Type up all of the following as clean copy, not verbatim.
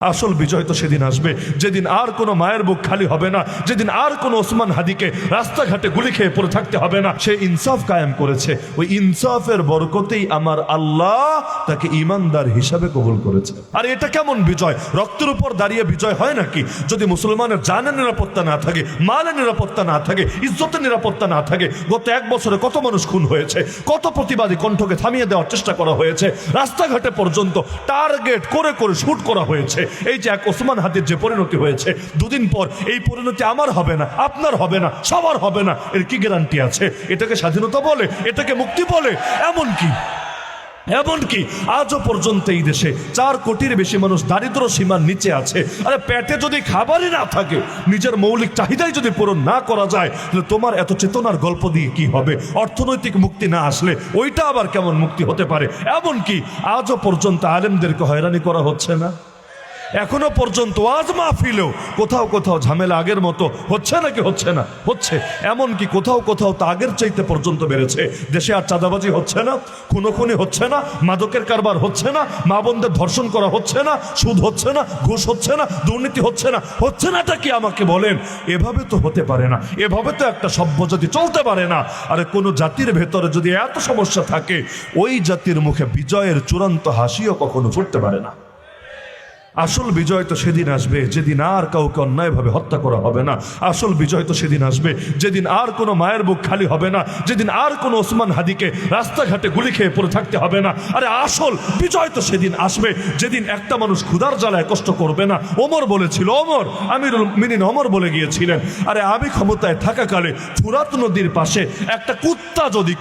আসল বিজয় তো সেদিন আসবে যেদিন আর কোনো মায়ের বুক খালি হবে না, যেদিন আর কোনো ওসমান হাদিকে রাস্তাঘাটে গুলি খেয়ে পড়ে থাকতে হবে না। সে ইনসাফ কায়েম করেছে, ওই ইনসাফের বরকতেই আমার আল্লাহ তাকে ইমানদার হিসাবে কবুল করেছে। আর এটা কেমন বিজয়? রক্তের উপর দাঁড়িয়ে বিজয় হয় নাকি? যদি মুসলমানের জানের নিরাপত্তা না থাকে, মালের নিরাপত্তা না থাকে, ইজ্জতের নিরাপত্তা না থাকে, গত এক বছরে কত মানুষ খুন হয়েছে, কত প্রতিবাদী কণ্ঠকে থামিয়ে দেওয়ার চেষ্টা করা হয়েছে, রাস্তাঘাটে পর্যন্ত টার্গেট করে করে শুট করা হয়েছে। এই যে এক ওসমান হাদির যে পরিণতি হয়েছে, দুদিন পর এই পরিণতি আমার হবে না, আপনার হবে না, সবার হবে না, এর কি গ্যারান্টি আছে? এটাকে স্বাধীনতা বলে? এটাকে মুক্তি বলে? এমনকি আজও পর্যন্ত এই দেশে 4 কোটির বেশি মানুষ দারিদ্র সীমার নিচে আছে। আরে পেটে যদি খাবারই না থাকে, নিজের মৌলিক চাহিদাই যদি পূরণ না করা যায়, তাহলে তোমার এত চেতনার গল্প দিয়ে কি হবে? অর্থনৈতিক মুক্তি না আসলে ওইটা আবার কেমন মুক্তি হতে পারে? এমনকি আজও পর্যন্ত আলেমদেরকে হয়রানি করা হচ্ছে না? এখনো পর্যন্ত ওয়াজ মাহফিলেও কোথাও কোথাও ঝামেলা আগের মতো হচ্ছে নাকি হচ্ছে না? হচ্ছে। এমনকি কোথাও কোথাও তা আগের চাইতে পর্যন্ত বেড়েছে। দেশে আর চাঁদাবাজি হচ্ছে না, খুনোখুনি হচ্ছে না, মাদকের কারবার হচ্ছে না, মা বোনদের ধর্ষণ করা হচ্ছে না, সুদ হচ্ছে না, ঘুষ হচ্ছে না, দুর্নীতি হচ্ছে না। হচ্ছে নাটা কি আমাকে বলেন? এভাবে তো হতে পারে না, এভাবে তো একটা সভ্য জাতি চলতে পারে না। আরে কোনো জাতির ভেতরে যদি এত সমস্যা থাকে, ওই জাতির মুখে বিজয়ের চূড়ান্ত হাসিও কখনো ফুটতে পারে না। আসল বিজয় তো সেদিন আসবে যেদিন আর কাউকে অন্যায়ভাবে হত্যা করা হবে না। আসল বিজয় তো সেদিন আসবে যেদিন আর কোনো মায়ের বুক খালি হবে না, যেদিন আর কোনো ওসমান হাদিকে রাস্তাঘাটে গুলি খেয়ে পড়ে থাকতে হবে না। আরে আসল বিজয় তো সেদিন আসবে যেদিন একটা মানুষ ক্ষুধার জ্বালায় কষ্ট করবে না। ওমর বলেছিল, ওমর আমিরুল মুমিনিন ওমর বলে গিয়েছিলেন, আরে আমি ক্ষমতায় থাকাকালে ফুরাত নদীর পাশে একটা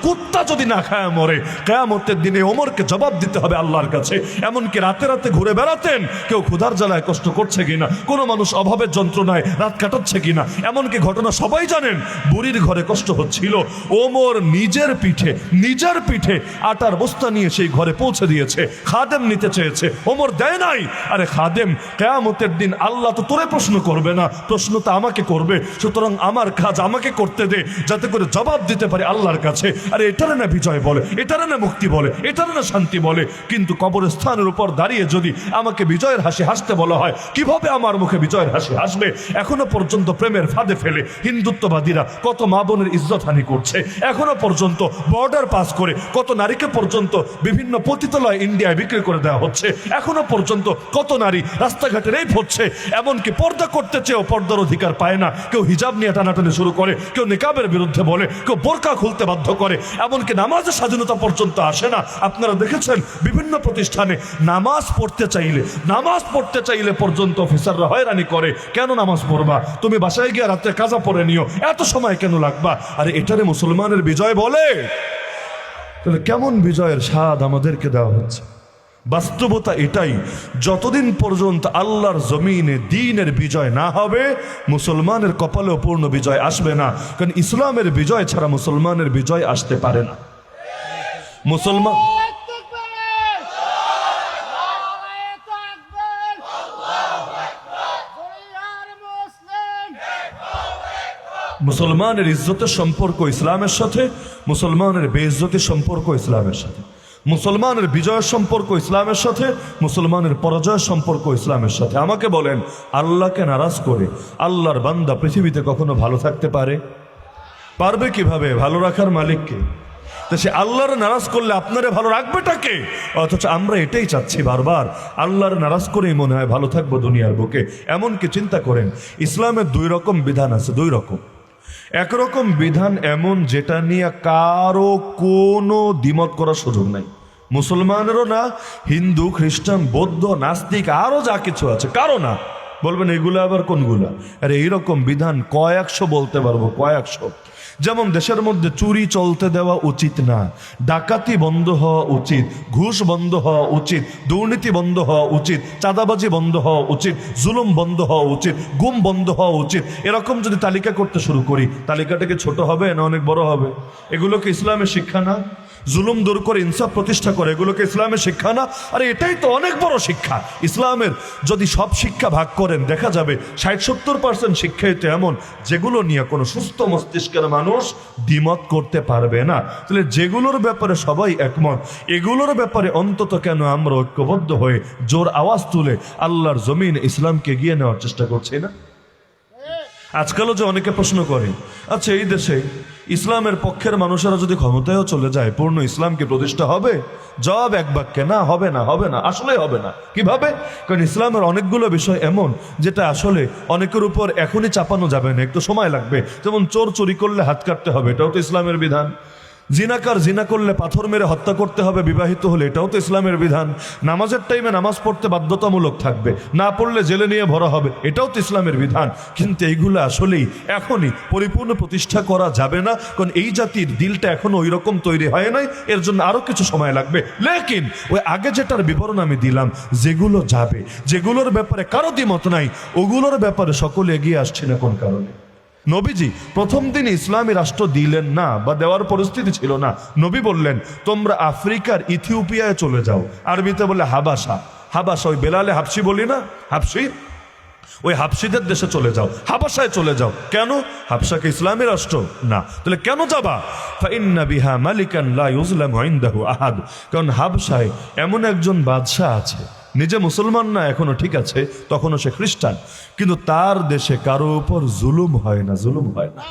কুত্তা যদি না খায় মরে, কিয়ামতের দিনে ওমরকে জবাব দিতে হবে আল্লাহর কাছে। এমনকি রাতে রাতে ঘুরে বেড়াতেন, কেউ ক্ষুধার জ্বালায় কষ্ট করছে কিনা, কোনো মানুষ অভাবের যন্ত্রণায় রাত কাটাচ্ছে কিনা। এমনকি ঘটনা সবাই জানেন, বুড়ির ঘরে কষ্ট হচ্ছিল, ওমর নিজের পিঠে আটার বস্তা নিয়ে সেই ঘরে পৌঁছে দিয়েছে। খাদেম নিতে চেয়েছে, ওমর দেয় নাই। আরে খাদেম, কিয়ামতের দিন আল্লাহ তো তোরে প্রশ্ন করবে না, প্রশ্ন তো আমাকে করবে, সুতরাং আমার কাজ আমাকে করতে দে, যাতে করে জবাব দিতে পারে আল্লাহর কাছে। আরে এটারে না বিজয় বলে, এটারে না মুক্তি বলে, এটারে না শান্তি বলে। কিন্তু কবরস্থানের উপর দাঁড়িয়ে যদি আমাকে বিজয়ের হাসি হাসতে বলা হয়, কিভাবে আমার মুখে বিজয়ের হাসি হাসবে? এখনো পর্যন্ত প্রেমের ফাঁদে ফেলে হিন্দুত্ববাদীরা কত মা বোনের ইজ্জত হানি করছে। এখনো পর্যন্ত বর্ডার পাস করে কত নারীকে পর্যন্ত বিভিন্ন পতিতালয় ইন্ডিয়ায় বিক্রি করে দেওয়া হচ্ছে। এখনো পর্যন্ত কত নারী রাস্তাঘাটে রেপ হচ্ছে। এমনকি পর্দা করতে চেয়েও পর্দার অধিকার পায় না। কেউ হিজাব নিয়ে টানাটানি শুরু করে, কেউ নিকাবের বিরুদ্ধে বলে, কেউ বোরকা খুলতে বাধ্য করে। এমনকি নামাজের স্বাধীনতা পর্যন্ত আসে না। আপনারা দেখেছেন বিভিন্ন প্রতিষ্ঠানে নামাজ পড়তে চাইলে পর্যন্ত অফিসাররা হয়রানি করে। কেন নামাজ পড়বা? তুমি বাসায় গিয়ে রাত্রে কাজা পড়ে নিও, এত সময় কেন লাগবা? আরে এটারে মুসলমানের বিজয় বলে? তাহলে কেমন বিজয়ের স্বাদ আমাদেরকে দেওয়া হচ্ছে? বাস্তবতা এটাই, যতদিন পর্যন্ত আল্লাহর জমিনে দ্বীনের বিজয় না হবে, মুসলমানের কপালেও পূর্ণ বিজয় আসবে না। কারণ ইসলামের বিজয় ছাড়া মুসলমানের বিজয় আসতে পারে না। মুসলমানের ইজ্জতের সম্পর্ক ইসলামের সাথে, মুসলমানের বেইজ্জতির সম্পর্ক ইসলামের সাথে, মুসলমানের বিজয়ের সম্পর্ক ইসলামের সাথে, মুসলমানের পরাজয়ের সম্পর্ক ইসলামের সাথে। আমাকে বলেন, আল্লাহকে নারাজ করে আল্লাহর বান্দা পৃথিবীতে কখনো ভালো থাকতে পারবে কিভাবে? ভালো রাখার মালিককে। তো সে আল্লাহর নারাজ করলে আপনারে ভালো রাখবেটাকে? অথচ আমরা এটাই চাচ্ছি বারবার, আল্লাহর নারাজ করেই মনে হয় ভালো থাকবো দুনিয়ার বুকে। এমনকি চিন্তা করেন, ইসলামের 2 রকম বিধান আছে, 2 রকম। একরকম বিধান এমন যেটা নিয়ে কারো কোনো দ্বিমত করার সুযোগ নাই, মুসলমানেরও না, হিন্দু, খ্রিস্টান, বৌদ্ধ, নাস্তিক, আরো যা কিছু আছে, কারো না। বলবেন এগুলো আবার কোনগুলা? আরে এইরকম বিধান কয়েকশো বলতে পারবো, কয়েকশো। যেমন দেশের মধ্যে চুরি চলতে দেওয়া উচিত না, ডাকাতি বন্ধ হওয়া উচিত, ঘুষ বন্ধ হওয়া উচিত, দুর্নীতি বন্ধ হওয়া উচিত, চাঁদাবাজি বন্ধ হওয়া উচিত, জুলুম বন্ধ হওয়া উচিত, গুম বন্ধ হওয়া উচিত। এরকম যদি তালিকা করতে শুরু করি, তালিকাটাকে ছোট হবে না অনেক বড় হবে? এগুলো কি ইসলামের শিক্ষা না? জুলুম দূর করে ইনসাফ প্রতিষ্ঠা করে, এগুলোকে ইসলামের শিক্ষা না? আরে এটাই তো অনেক বড় শিক্ষা ইসলামের। যদি সব শিক্ষা ভাগ করেন দেখা যাবে 60-70% শিক্ষাই তো এমন যেগুলো নিয়ে কোনো সুস্থ মস্তিষ্কের মানুষ দ্বিমত করতে পারবে না। তাহলে যেগুলোর ব্যাপারে সবাই একমত, এগুলোর ব্যাপারে অন্তত কেন আমরা ঐক্যবদ্ধ হয়ে জোর আওয়াজ তুলে আল্লাহর জমিন ইসলামকে এগিয়ে নেওয়ার চেষ্টা করছি না? আজকালও যে অনেকে প্রশ্ন করে, আচ্ছা এই দেশে ইসলামের পক্ষের মানুষেরা যদি ক্ষমতায়ও চলে যায় পূর্ণ ইসলাম কি প্রতিষ্ঠা হবে? জবাব এক বাক্যে, না, হবে না, হবে না, আসলে হবে না। কিভাবে? কারণ ইসলামের অনেকগুলো বিষয় এমন যেটা আসলে অনেকের উপর এখনই চাপানো যাবে না, একটু সময় লাগবে। যেমন চোর চুরি করলে হাত কাটতে হবে, এটাও তো ইসলামের বিধান। জিনাকার জিনা করলে পাথর মেরে হত্যা করতে হবে বিবাহিত হলে, এটাও তো ইসলামের বিধান। নামাজের টাইমে নামাজ পড়তে বাধ্যতামূলক থাকবে, না পড়লে জেলে নিয়ে ভরা হবে, এটাও তো ইসলামের বিধান। কিন্তু এইগুলো আসলেই এখনই পরিপূর্ণ প্রতিষ্ঠা করা যাবে না, কারণ এই জাতির দিলটা এখনো ওই রকম তৈরি হয় নাই, এর জন্য আরো কিছু সময় লাগবে। লেকিন ওই আগে যেটার বিবরণ আমি দিলাম, যেগুলো যাবে, যেগুলোর ব্যাপারে কারো দ্বিমত নাই, ওগুলোর ব্যাপারে সকলে এগিয়ে আসছে না। কোন কারণে? নবীজি প্রথম দিন ইসলামী রাষ্ট্র দিলেন না, বা দেওয়ার পরিস্থিতি ছিল না। নবী বললেন তোমরা আফ্রিকার ইথিওপিয়ায় চলে যাও, আরবিতে বলে হাবাসা। হাবাসা ওই বেলালে হাবশি বলি না, হাবশি, ওই হাবশিদের দেশে চলে যাও, হাবাসায় চলে যাও। কেন? হাবশাকে ইসলামী রাষ্ট্র না। তাহলে কেন যাবা? ফাইন্না বিহা মালিকান লা ইউজলামু ইনদাহু আহাদ। কারণ হাবশায় এমন একজন বাদশাহ আছে, নিজে মুসলমান না এখনো, ঠিক আছে, তখনও সে খ্রিস্টান, কিন্তু তার দেশে কারো উপর জুলুম হয় না, জুলুম হয় না।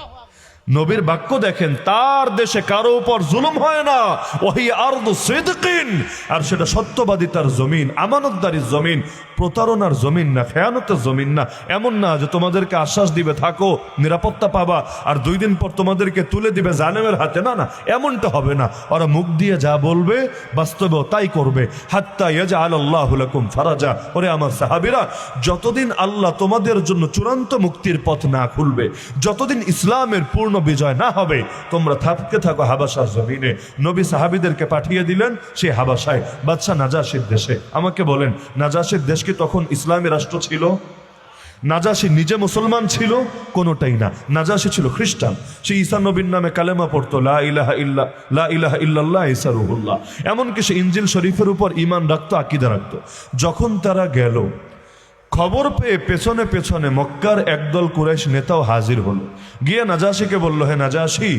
নবীর বাক্য দেখেন, তার দেশে কারো উপর জুলুম হয় না। ওহি আরদু সিদকিন, আর সেটা সত্যবাদী তার জমিন, আমানতদারির জমিন, প্রতারণার জমিন না, খেয়ানতের জমিন না। এমন না যে তোমাদেরকে আশ্বাস দিবে থাকো নিরাপত্তা পাবা, আর 2 দিন পর তোমাদেরকে তুলে দিবে জালেমের হাতে, না না, এমনটা হবে না। ওরা মুখ দিয়ে যা বলবে বাস্তবেও তাই করবে। হাত্তা ইয়াজআলাল্লাহু লাকুম ফারাজা। ওরে আমার সাহাবীরা, যতদিন আল্লাহ তোমাদের জন্য চূড়ান্ত মুক্তির পথ না খুলবে, যতদিন ইসলামের পূর্ণ বিজয় না হবে, তোমরা থাকতে থাকো হাবাসার জমিনে। নবী সাহাবীদেরকে পাঠিয়ে দিলেন সেই হাবাসায়, বাদশা নাজাশির দেশে। আমাকে বলেন, নাজাশির দেশ কি তখন ইসলামী রাষ্ট্র ছিল? নাজাশি নিজে মুসলমান ছিল? কোনোটাই না। নাজাশি ছিল খ্রিস্টান। সে ঈসা নবীর নামে কালেমা পড়তো, লা ইলাহা ইল্লাল্লাহ ঈসা রুহুল্লাহ। এমনকি সে ইনজিল শরীফের উপর ঈমান রাখতো, আকীদা রাখতো। যখন তারা গেল, খবর পেয়ে পেছনে পেছনে মক্কার একদল কুরাইশ নেতাও হাজির হলো। গিয়ে নাজাশিকে বলল, হে নাজাশি,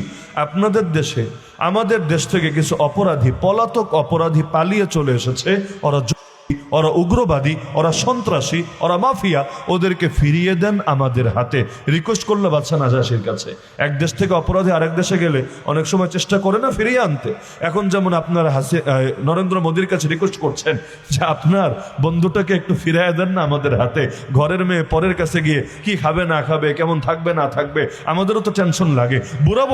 আপনাদের দেশে আমাদের দেশ থেকে কিছু অপরাধী, পলাতক অপরাধী পালিয়ে চলে এসেছে। ওরা উগ্রবাদী, ওরা সন্ত্রাসী, ওরা মাফিয়া, ওদেরকে ফিরিয়ে দেন আমাদের হাতে। রিকোয়েস্ট করলো বাদশা নাজাশির কাছে। এক দেশ থেকে অপরাধী আরেক দেশে গেলে অনেক সময় চেষ্টা করে না ফিরিয়ে আনতে। এখন যেমন আপনারা নরেন্দ্র মোদীর কাছে রিকোয়েস্ট করছেন যে আপনার বন্ধুটাকে একটু ফিরিয়ে দেন না আমাদের হাতে। ঘরের মেয়ে পরের কাছে গিয়ে কি খাবে না খাবে, কেমন থাকবে না থাকবে, আমাদেরও তো টেনশন লাগে। বুড়া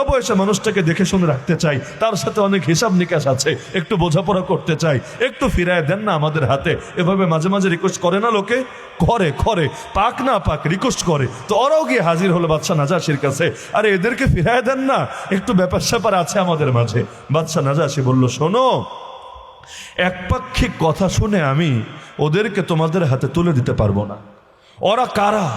বয়সে মানুষটাকে দেখে শুনে রাখতে চাই, তার সাথে অনেক হিসাব নিকাশ আছে, একটু বোঝাপড়া করতে চাই, একটু ফিরায় দেন না আমাদের হাতে। এভাবে মাঝে মাঝে রিকোয়েস্ট করে না লোকে, করে পাক না পাক রিকোয়েস্ট করে। তো ওরাও গিয়ে হাজির হলো বাদশা নাজাশির কাছে, আরে এদেরকে ফিরায় দেন না, একটু ব্যাপার স্যাপার আছে আমাদের মাঝে। বাদশা নাজাশি বলল, শোনো, একপাক্ষিক কথা শুনে আমি ওদেরকে তোমাদের হাতে তুলে দিতে পারবো না। ওরা কারা,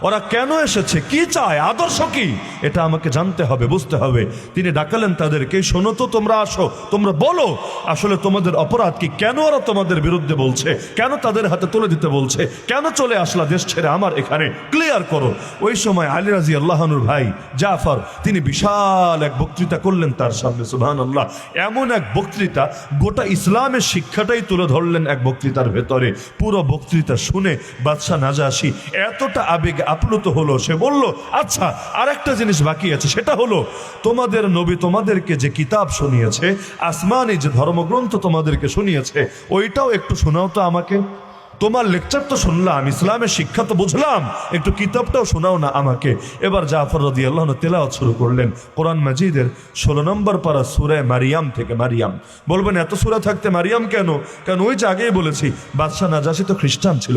ওরা কেন এসেছে, কি চায়, আদর্শ কি, এটা আমাকে জানতে হবে, বুঝতে হবে। তিনি ডাকালেন তাদেরকে, শোনো তো, তোমরা আসো, তোমরা বলো আসলে তোমাদের অপরাধ কি, কেন ওরা তোমাদের বিরুদ্ধে বলছে, কেন তাদের হাতে তুলে দিতে বলছে, কেন চলে আসলা দেশ ছেড়ে আমার এখানে, ক্লিয়ার করো। ওই সময় আলী রাদিয়াল্লাহু আনহুর ভাই জাফর তিনি বিশাল এক বক্তৃতা করলেন তার সামনে, সুবহানাল্লাহ। এমন এক বক্তৃতা, গোটা ইসলামের শিক্ষাটাই তুলে ধরলেন এক বক্তৃতার ভেতরে। পুরো বক্তৃতা শুনে বাদশা নাজাশি এতটা আবেগ আপ্লুত হলো, সে বলল, আচ্ছা আর একটা জিনিস বাকি আছে, সেটা হলো তোমাদের নবী তোমাদেরকে যে কিতাব শুনিয়েছে, আসমানি যে ধর্মগ্রন্থ তোমাদেরকে শুনিয়েছে, ওইটাও একটু শোনাও তো আমাকে। তোমার লেকচার তো শুনলাম, ইসলামের শিক্ষা তো বুঝলাম, একটু কিতাবটাও শোনাও না আমাকে। এবার জাফর রাদিয়াল্লাহু আনহু তেলাওয়াত শুরু করলেন কোরআন মাজিদের 16 নম্বর পারা সূরা মারিয়াম থেকে। মারিয়াম বলবেন এত সূরা থাকতে মারিয়াম কেন? কারণ ওই যে আগেই বলেছি, বাদশা নাজাশি তো খ্রিস্টান ছিল।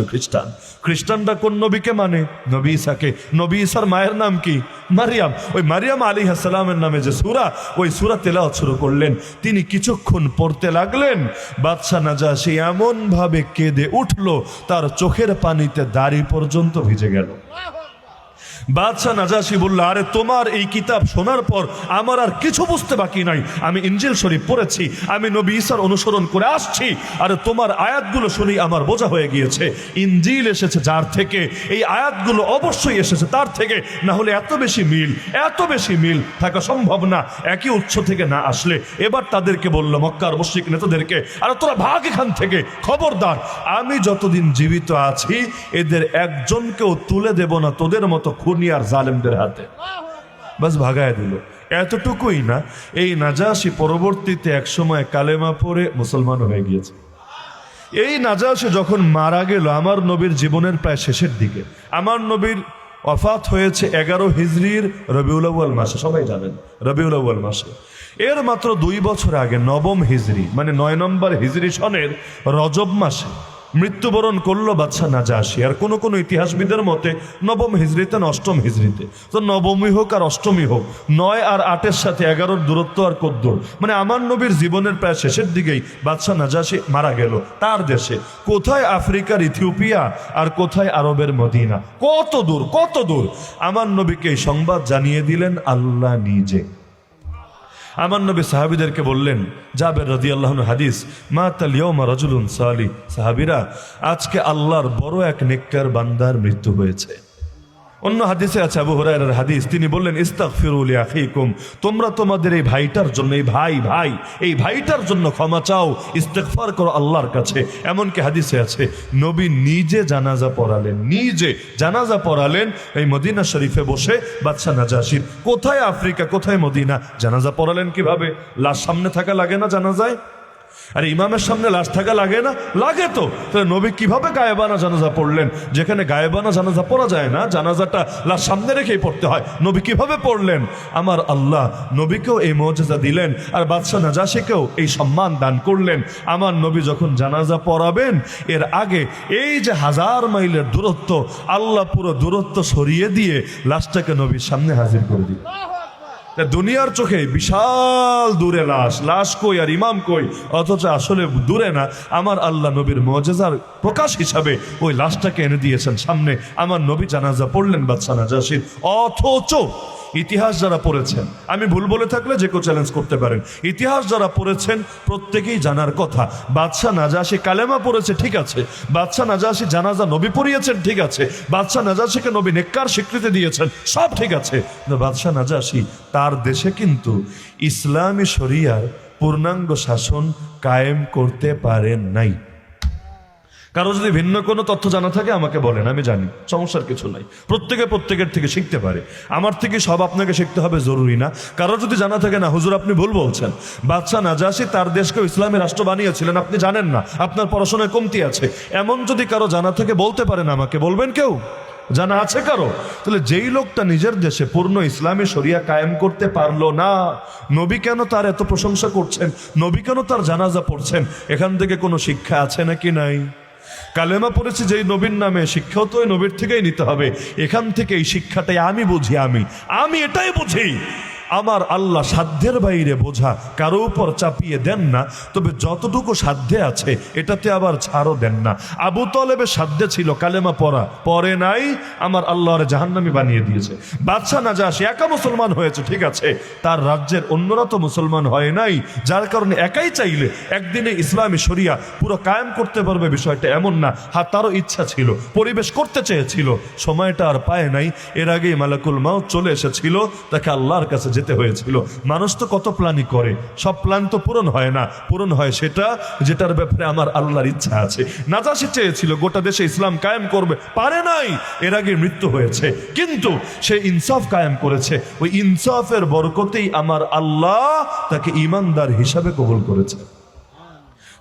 খ্রিস্টানরা কোন নবীকে মানে? নবী ঈসাকে। নবী ঈসার মায়ের নাম কি? মারিয়াম। ওই মারিয়াম আলাইহিস সালামের নামে যে সূরা, ওই সূরা তেলাওয়াত শুরু করলেন। তিনি কিছুক্ষণ পড়তে লাগলেন, বাদশা নাজাশি এমন ভাবে কেঁদে উঠল, তার চোখের পানিতে দাড়ি পর্যন্ত ভিজে গেল। বাদশাহ নাজাশি বলল, আরে তোমার এই কিতাব শোনার পর আমার আর কিছু বুঝতে বাকি নাই। আমি ইনজিল শরীফ পড়েছি, আমি নবী ঈসার অনুসরণ করে আসছি, আরে তোমার আয়াতগুলো শুনি আমার বোঝা হয়ে গিয়েছে। ইনজিল এসেছে যার থেকে, এই আয়াতগুলো অবশ্যই এসেছে তার থেকে, না হলে এত বেশি মিল থাকা সম্ভব না একই উৎস থেকে না আসলে। এবার তাদেরকে বলল, মক্কার মুশরিক নেতাদেরকে, আরে তোরা ভাগ এখান থেকে, খবরদার আমি যতদিন জীবিত আছি এদের একজনকেও তুলে দেব না তোদের মতো খুনি আর জালেমদের হাতে। বাস ভাগায় দিল। এতটুকুই না, এই নাজাশি পরবর্তীতে একসময় কালেমা পড়ে মুসলমান হয়ে গিয়েছে। এই নাজাশি যখন মারা গেল আমার নবীর জীবনের প্রায় শেষের দিকে, আমার নবীর ওয়াফাত হয়েছে 11 হিজরির রবিউল আউয়াল মাসে, সবাই জানেন রবিউল আউয়াল মাসে। এর মাত্র 2 বছর আগে 9 হিজরি মানে 9 নম্বর হিজরি সনের রজব মাসে মৃত্যুবরণ করলো বাদশাহ নাজাশি। আর কোন কোন ইতিহাসবিদের মতে 9 হিজরিতে না 8 হিজরিতে, তো 9ই হোক আর 8ই হোক, 9 আর 8-এর সাথে 11-র দূরত্ব আর কদ্দূর, মানে আমার নবীর জীবনের প্রায় শেষের দিকেই বাদশাহ নাজাশি মারা গেল তার দেশে। কোথায়? আফ্রিকার ইথিওপিয়া আর কোথায় আরবের মদিনা। কত দূর। আমার নবীকে এই সংবাদ জানিয়ে দিলেন আল্লাহ নিজে। আমার নবী সাহাবীদেরকে বললেন, জাবের রাদিয়াল্লাহু আনহু হাদিস, মাতাল ইয়াউমা রাজুলুন সালিহ, সাহাবীরা আজকে আল্লাহর বড় এক নেককার বান্দার মৃত্যু হয়েছে। অন্য হাদিসে আছে আবু হুরায়রার হাদিস, তিনি বললেন, ইস্তাগফিরু লিআখিকুম, তোমরা তোমাদের এই ভাইটার জন্য, এই ভাইটার জন্য ক্ষমা চাও, ইস্তেগফার করো আল্লাহর কাছে। এমনকি হাদিসে আছে নবী নিজে জানাজা পড়ালেন এই মদিনা শরীফে বসে বাদশাহ নাজাশির। কোথায় আফ্রিকা, কোথায় মদিনা, জানাজা পড়ালেন কিভাবে? লাশ সামনে থাকা লাগে না জানাজায়? আরে ইমামের সামনে লাশ থাকা লাগে না? লাগে তো। নবী কিভাবে গায়েবানা জানাজা পড়লেন? যেখানে গায়েবানা জানাজা পড়া যায় না, জানাজাটা লাশ সামনে রেখেই পড়তে হয়, নবী কিভাবে পড়লেন? আমার আল্লাহ নবীকেও এই মুআজিজা দিলেন আর বাদশাহ নাজাশিকেও এই সম্মান দান করলেন। আমার নবী যখন জানাজা পড়াবেন এর আগে এই যে 1000 মাইলের দূরত্ব, আল্লাহ পুরো দূরত্ব সরিয়ে দিয়ে লাশটাকে নবীর সামনে হাজির করে দিল। দুনিয়ার চোখে বিশাল দূরে লাশ কই আর ইমাম কই, অথচ আসলে দূরে না, আমার আল্লাহ নবীর মুআজিজার প্রকাশ হিসাবে ওই লাশটাকে এনে দিয়েছেন সামনে। আমার নবী জানাজা পড়লেন বাদশাহ নাজাশির। অথচ ইতিহাস যারা পড়েছেন, আমি ভুল বলে থাকলে যে কেউ চ্যালেঞ্জ করতে পারেন, ইতিহাস যারা পড়েছেন প্রত্যেকেই জানার কথা, বাদশাহ নাজাশি কালেমা পড়েছে ঠিক আছে, বাদশাহ নাজাশি জানাজা নবী পড়িয়েছেন ঠিক আছে, বাদশাহ নাজাশিকে নবী নেককার স্বীকৃতি দিয়েছেন, সব ঠিক আছে। বাদশাহ নাজাশি তার দেশে কিন্তু ইসলামী শরিয়ার পূর্ণাঙ্গ শাসন কায়েম করতে পারেন নাই। কারো যদি ভিন্ন কোনো তথ্য জানা থাকে আমাকে বলেন, আমি জানি, সমস্যার কিছু নাই। প্রত্যেকের থেকে শিখতে পারে, আমার থেকে সব আপনাকে শিখতে হবে জরুরি না। কারো যদি জানা থাকে, না হুজুর আপনি ভুল বলছেন, বাদশাহ নাজাশি তার দেশকে ইসলামী রাষ্ট্র বানিয়েছিলেন, আপনি জানেন না, আপনার পড়াশোনায় কমতি আছে, এমন যদি কারো জানা থাকে বলতে পারেন, আমাকে বলবেন। কেউ জানা আছে কারো? তাহলে যেই লোকটা নিজের দেশে পূর্ণ ইসলামী শরিয়া কায়েম করতে পারলো না, নবী কেন তার এত প্রশংসা করছেন, নবী কেন তার জানাজা পড়ছেন? এখান থেকে কোনো শিক্ষা আছে নাকি নাই? কালেমা পড়েছি যেই নবীর নামে, শিক্ষাও তো ওই নবীর থেকেই নিতে হবে। এখান থেকে এই শিক্ষাটাই আমি বুঝি, আমি এটাই বুঝি, আমার আল্লাহ সাধ্যের বাইরে বোঝা কারো উপর চাপিয়ে দেন না, তবে যতটুকু সাধ্যে আছে এটাতে আবার ছাড়ও দেন না। আবু তলেবের সাধ্যে ছিল কালেমা পড়া, পরে নাই, আমার আল্লাহর জাহান্নামী বানিয়ে দিয়েছে। বাদশাহ নাজাশি একা মুসলমান হয়েছে ঠিক আছে, তার রাজ্যের অন্যরা তো মুসলমান হয় নাই, যার কারণে একাই চাইলে একদিনে ইসলামী শরিয়া পুরো কায়েম করতে পারবে বিষয়টা এমন না। তারও ইচ্ছা ছিল, পরিবেশ করতে চেয়েছিল, সময়টা আর পায় নাই। এর আগেই মালাকুল মাউত চলে এসেছিল, তাকে আল্লাহর কাছে যেতে হয়েছিল। মানুষ তো কত প্ল্যানই করে, সব প্ল্যান তো পূরণ হয় না, পূরণ হয় সেটা যেটার ব্যাপারে আমার আল্লাহর ইচ্ছা আছে। নাজাশি চেয়েছিল গোটা দেশে ইসলাম কায়েম করবে, পারে নাই, এর আগে মৃত্যু হয়েছে, কিন্তু সে ইনসাফ কায়েম করেছে। ওই ইনসাফের বরকতেই আমার আল্লাহ তাকে ঈমানদার হিসাবে কবুল করেছে।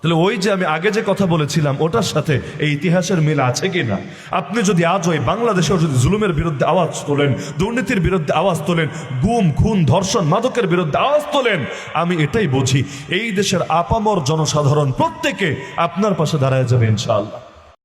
তাহলে ওই যে আমি আগে যে কথা বলেছিলাম ওটার সাথে এই ইতিহাসের মিল আছে কি না? আপনি যদি আজ ওই বাংলাদেশেও যদি জুলুমের বিরুদ্ধে আওয়াজ তোলেন, দুর্নীতির বিরুদ্ধে আওয়াজ তোলেন, গুম খুন ধর্ষণ মাদকের বিরুদ্ধে আওয়াজ তোলেন, আমি এটাই বুঝি এই দেশের আপামর জনসাধারণ প্রত্যেকে আপনার পাশে দাঁড়ায় যাবে ইনশাআল্লাহ।